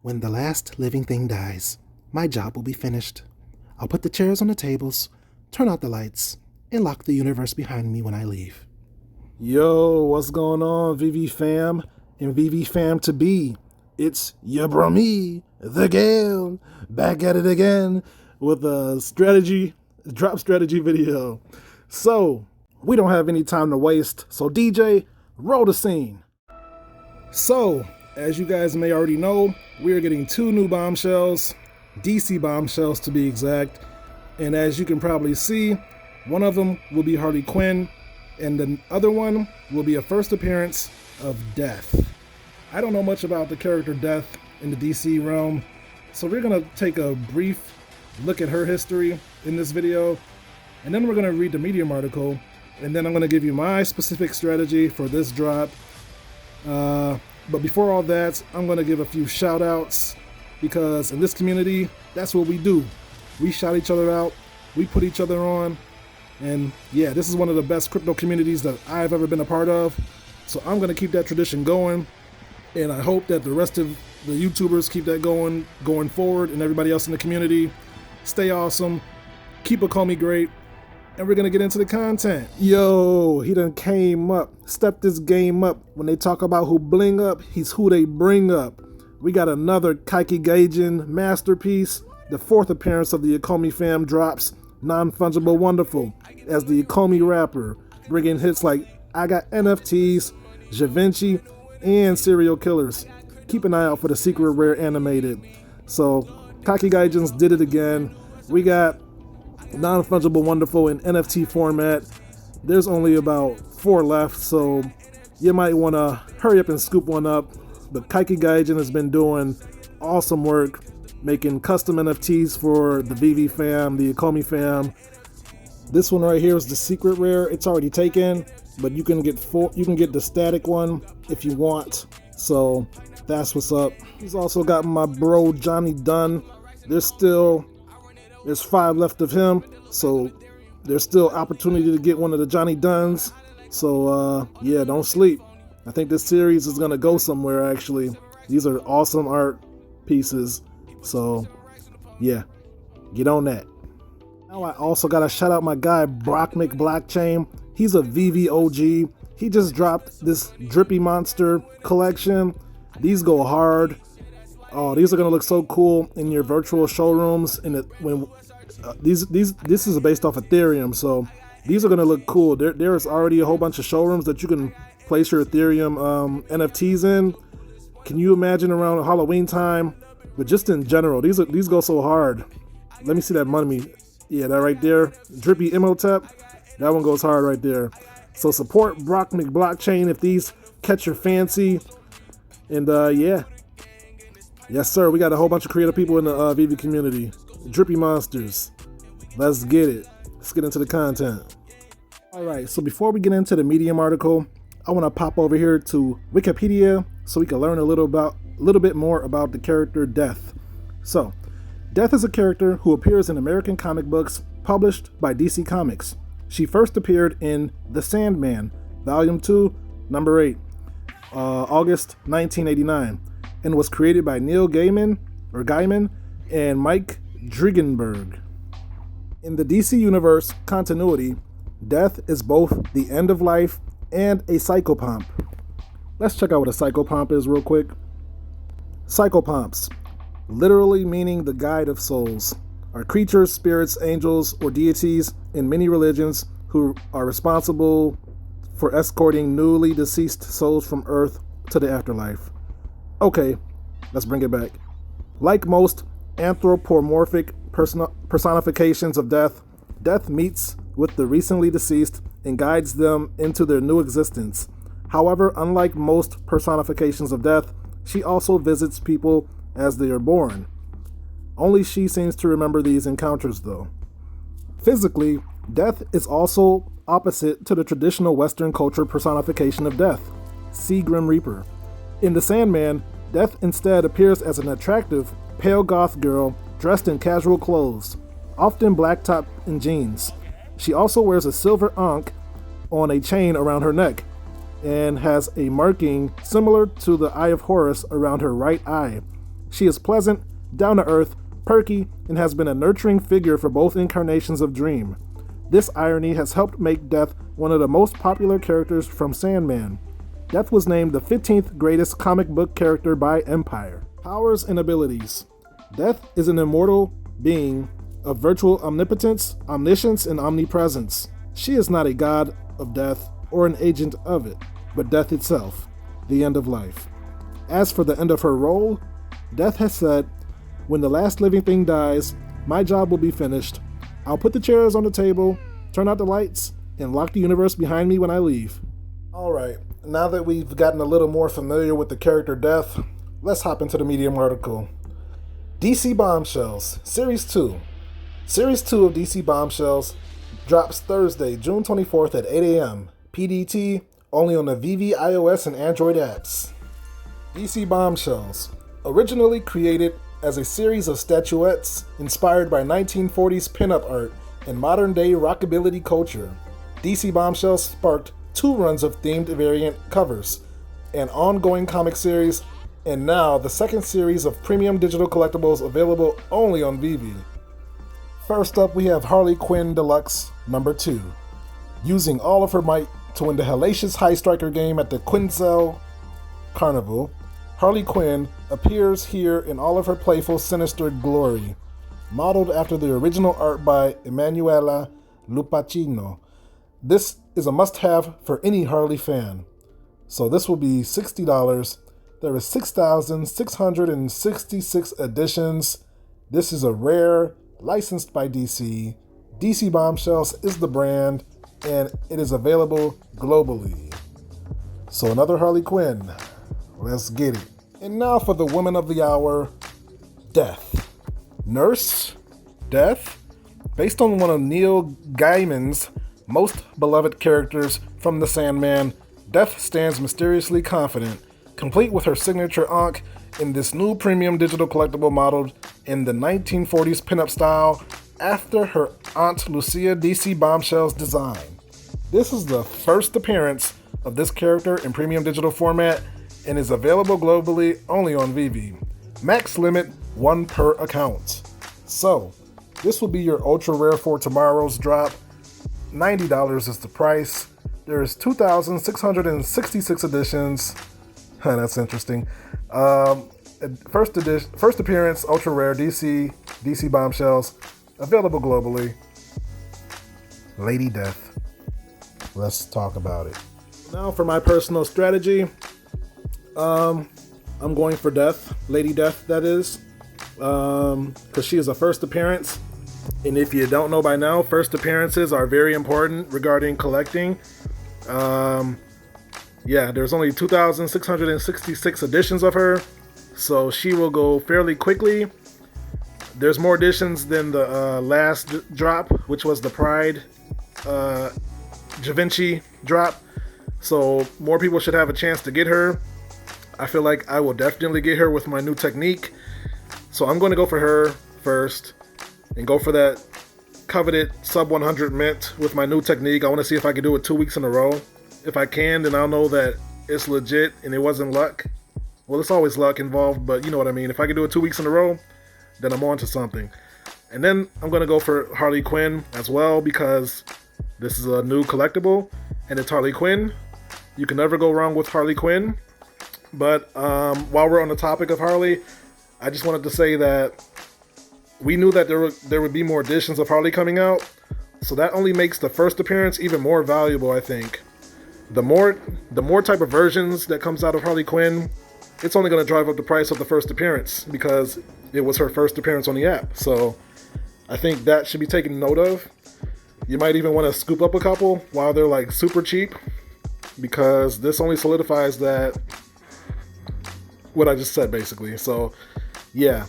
When the last living thing dies, my job will be finished. I'll put the chairs on the tables, turn out the lights, and lock the universe behind me when I leave. Yo, what's going on, VV fam and VV fam to be? It's your bro me, the Gale, back at it again with a drop strategy video. So, we don't have any time to waste, so DJ, roll the scene. So, as you guys may already know, we are getting 2 new bombshells, DC Bombshells to be exact, and as you can probably see, one of them will be Harley Quinn, and the other one will be a first appearance of Death. I don't know much about the character Death in the DC realm, so we're going to take a brief look at her history in this video, and then we're going to read the Medium article, and then I'm going to give you my specific strategy for this drop. But before all that, I'm going to give a few shout outs, because in this community, that's what we do. We shout each other out, we put each other on, and yeah, this is one of the best crypto communities that I've ever been a part of. So I'm going to keep that tradition going, and I hope that the rest of the YouTubers keep that going forward, and everybody else in the community. Stay awesome, keep Ecomi great, and we're going to get into the content. Yo, he done came up, stepped this game up. When they talk about who bling up, he's who they bring up. We got another Clockgate masterpiece. The 4th appearance of the Ecomi fam drops Non-Fungible Wonderful as the Ecomi rapper, bringing hits like I Got NFTs, Da Vinci, and Serial Killers. Keep an eye out for the Secret Rare animated. So, Clockgate did it again. We got Non-Fungible Wonderful in NFT format. There's only about 4 left, so you might want to hurry up and scoop one up. But Clockgate has been doing awesome work, making custom NFTs for the VV fam, the Ecomi fam. This one right here is the secret rare. It's already taken, but you can get the static one if you want. So that's what's up. He's also got my bro Johnny Dunn. There's 5 left of him, so there's still opportunity to get one of the Johnny Dunns. So yeah, don't sleep. I think this series is gonna go somewhere actually. These are awesome art pieces. So yeah, get on that. Now I also gotta shout out my guy Brock McBlockchain. He's a VV OG. He just dropped this DRIPPY monster collection. These go hard. Oh, these are gonna look so cool in your virtual showrooms. This is based off Ethereum, so these are gonna look cool. There's already a whole bunch of showrooms that you can place your Ethereum NFTs in. Can you imagine around Halloween time? But just in general, these go so hard. Let me see that money. Yeah, that right there, DRIPPY Imhotep. That one goes hard right there. So support Brock McBlockchain if these catch your fancy. And yeah. Yes, sir. We got a whole bunch of creative people in the VV community. DRIPPY monsters. Let's get it. Let's get into the content. All right. So before we get into the Medium article, I want to pop over here to Wikipedia so we can learn a little bit more about the character Death. So, Death is a character who appears in American comic books published by DC Comics. She first appeared in The Sandman, Volume 2, Number 8, August 1989. And was created by Neil Gaiman and Mike Dringenberg. In the DC Universe continuity, Death is both the end of life and a psychopomp. Let's check out what a psychopomp is real quick. Psychopomps, literally meaning the guide of souls, are creatures, spirits, angels, or deities in many religions who are responsible for escorting newly deceased souls from Earth to the afterlife. Okay, let's bring it back. Like most anthropomorphic personifications of death, Death meets with the recently deceased and guides them into their new existence. However, unlike most personifications of death, she also visits people as they are born. Only she seems to remember these encounters though. Physically, Death is also opposite to the traditional Western culture personification of death. See Grim Reaper. In The Sandman, Death instead appears as an attractive, pale goth girl dressed in casual clothes, often black top and jeans. She also wears a silver ankh on a chain around her neck and has a marking similar to the Eye of Horus around her right eye. She is pleasant, down-to-earth, perky, and has been a nurturing figure for both incarnations of Dream. This irony has helped make Death one of the most popular characters from Sandman. Death was named the 15th greatest comic book character by Empire. Powers and abilities. Death is an immortal being of virtual omnipotence, omniscience, and omnipresence. She is not a god of death or an agent of it, but death itself, the end of life. As for the end of her role, Death has said, "When the last living thing dies, my job will be finished. I'll put the chairs on the table, turn out the lights, and lock the universe behind me when I leave." Alright, now that we've gotten a little more familiar with the character Death, let's hop into the Medium article. DC Bombshells, Series 2. Series 2 of DC Bombshells drops Thursday, June 24th at 8 a.m. PDT, only on the VV iOS and Android apps. DC Bombshells, originally created as a series of statuettes inspired by 1940s pinup art and modern-day rockabilly culture. DC Bombshells sparked 2 runs of themed variant covers, an ongoing comic series, and now the 2nd series of premium digital collectibles available only on VV. First up, we have Harley Quinn Deluxe number 2. Using all of her might to win the hellacious High Striker game at the Quinzel Carnival, Harley Quinn appears here in all of her playful, sinister glory, modeled after the original art by Emanuela Lupacchino. This is a must-have for any Harley fan. So this will be $60. There is 6,666 editions. This is a rare, licensed by DC. DC Bombshells is the brand, and it is available globally. So another Harley Quinn. Let's get it. And now for the woman of the hour, Death. Nurse Death, based on one of Neil Gaiman's most beloved characters from the Sandman, Death stands mysteriously confident, complete with her signature ankh in this new premium digital collectible modeled in the 1940s pinup style after her Aunt Lucia DC Bombshells design. This is the first appearance of this character in premium digital format and is available globally only on VV. Max limit 1 per account. So, this will be your ultra rare for tomorrow's drop. $90 is the price. There's 2,666 editions. That's interesting. First appearance, ultra rare DC Bombshells, available globally. Lady Death. Let's talk about it. Now for my personal strategy. I'm going for Death, Lady Death, that is, because she is a first appearance. And if you don't know by now, first appearances are very important regarding collecting. There's only 2,666 editions of her, so she will go fairly quickly. There's more editions than the last drop, which was the Pride Da Vinci drop, so more people should have a chance to get her. I feel like I will definitely get her with my new technique, so I'm going to go for her first and go for that coveted sub 100 mint with my new technique. I want to see if I can do it 2 weeks in a row. If I can, then I'll know that it's legit and it wasn't luck. Well, it's always luck involved, but you know what I mean. If I can do it 2 weeks in a row, then I'm on to something. And then I'm going to go for Harley Quinn as well, because this is a new collectible and it's Harley Quinn. You can never go wrong with Harley Quinn. But while we're on the topic of Harley, I just wanted to say that we knew that there would be more editions of Harley coming out, so that only makes the first appearance even more valuable, I think. The more type of versions that comes out of Harley Quinn, it's only going to drive up the price of the first appearance because it was her first appearance on the app. So I think that should be taken note of. You might even want to scoop up a couple while they're like super cheap, because this only solidifies that what I just said basically. So yeah.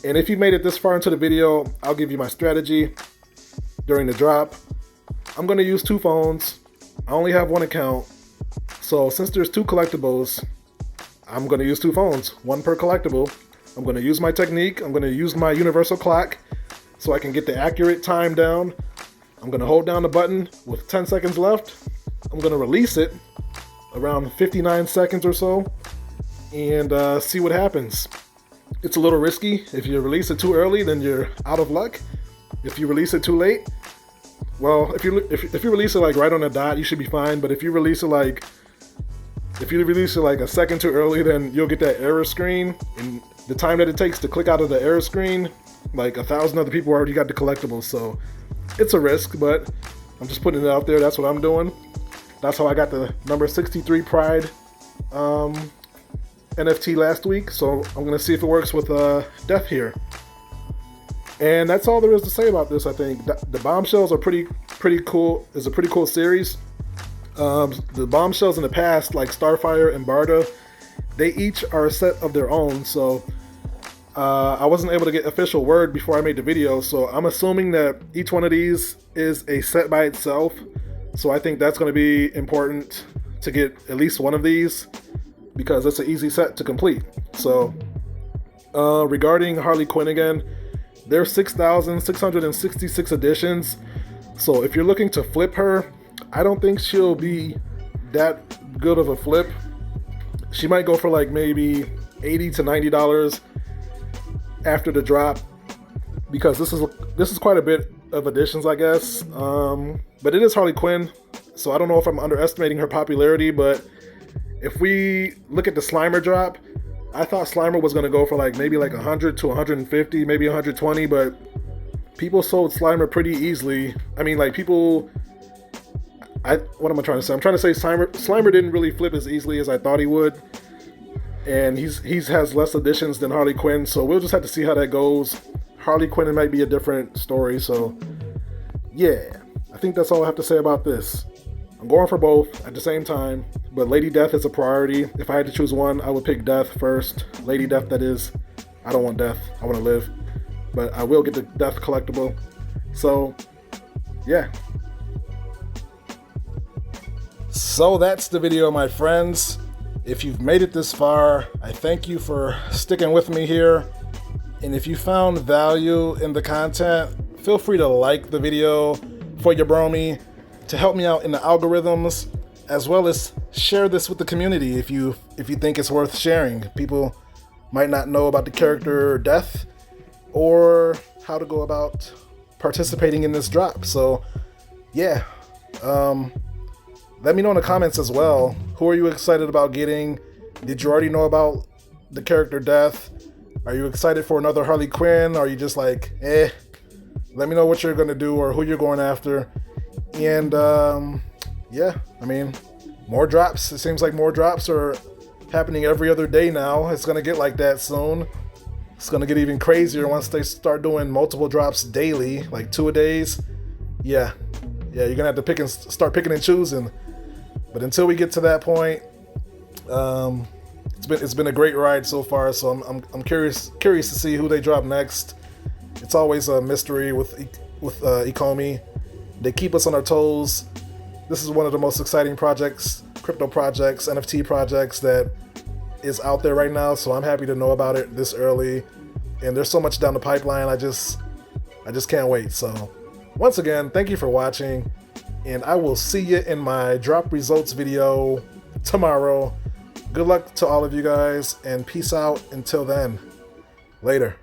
And if you made it this far into the video, I'll give you my strategy during the drop. I'm going to use 2 phones. I only have 1 account. So since there's 2 collectibles, I'm going to use 2 phones, 1 per collectible. I'm going to use my technique. I'm going to use my universal clock so I can get the accurate time down. I'm going to hold down the button with 10 seconds left. I'm going to release it around 59 seconds or so and see what happens. it's a little risky. If you release it too early, then you're out of luck. If you release it too late, well, if you release it like right on the dot, you should be fine. But if you release it like a second too early, then you'll get that error screen, and the time that it takes to click out of the error screen, like 1,000 other people already got the collectibles. So it's a risk, but I'm just putting it out there. That's what I'm doing. That's how I got the number 63 Pride NFT last week. So I'm gonna see if it works with Death here. And that's all there is to say about this. I think the Bombshells are pretty cool. It's a pretty cool series. The Bombshells in the past, like Starfire and Barda, they each are a set of their own. So I wasn't able to get official word before I made the video. So I'm assuming that each one of these is a set by itself. So I think that's going to be important to get at least one of these, because it's an easy set to complete. So regarding Harley Quinn again, there's 6,666 editions. So if you're looking to flip her, I don't think she'll be that good of a flip. She might go for like maybe $80 to $90 after the drop, because this is quite a bit of editions, I guess. But it is Harley Quinn, so I don't know if I'm underestimating her popularity. But if we look at the Slimer drop, I thought Slimer was going to go for like maybe like 100 to 150, maybe 120, but people sold Slimer pretty easily. I mean, like what am I trying to say? I'm trying to say Slimer didn't really flip as easily as I thought he would. And he has less editions than Harley Quinn, so we'll just have to see how that goes. Harley Quinn might be a different story, so yeah. I think that's all I have to say about this. I'm going for both at the same time, but Lady Death is a priority. If I had to choose one, I would pick Death first. Lady Death, that is. I don't want Death. I want to live. But I will get the Death collectible. So, yeah. So that's the video, my friends. If you've made it this far, I thank you for sticking with me here. And if you found value in the content, feel free to like the video for your bromie to help me out in the algorithms, as well as share this with the community if you think it's worth sharing. People might not know about the character Death or how to go about participating in this drop. So yeah, let me know in the comments as well. Who are you excited about getting? Did you already know about the character Death? Are you excited for another Harley Quinn? Or are you just like, eh? Let me know what you're gonna do or who you're going after. And yeah, I mean, more drops. It seems like more drops are happening every other day now. It's gonna get like that soon. It's gonna get even crazier once they start doing multiple drops daily, like 2 a days. Yeah, you're gonna have to start picking and choosing. But until we get to that point, it's been a great ride so far. So I'm curious to see who they drop next. It's always a mystery with Ecomi. They keep us on our toes. This is one of the most exciting projects, crypto projects, NFT projects that is out there right now. So I'm happy to know about it this early. And there's so much down the pipeline. I just can't wait. So once again, thank you for watching. And I will see you in my drop results video tomorrow. Good luck to all of you guys, and peace out until then. Later.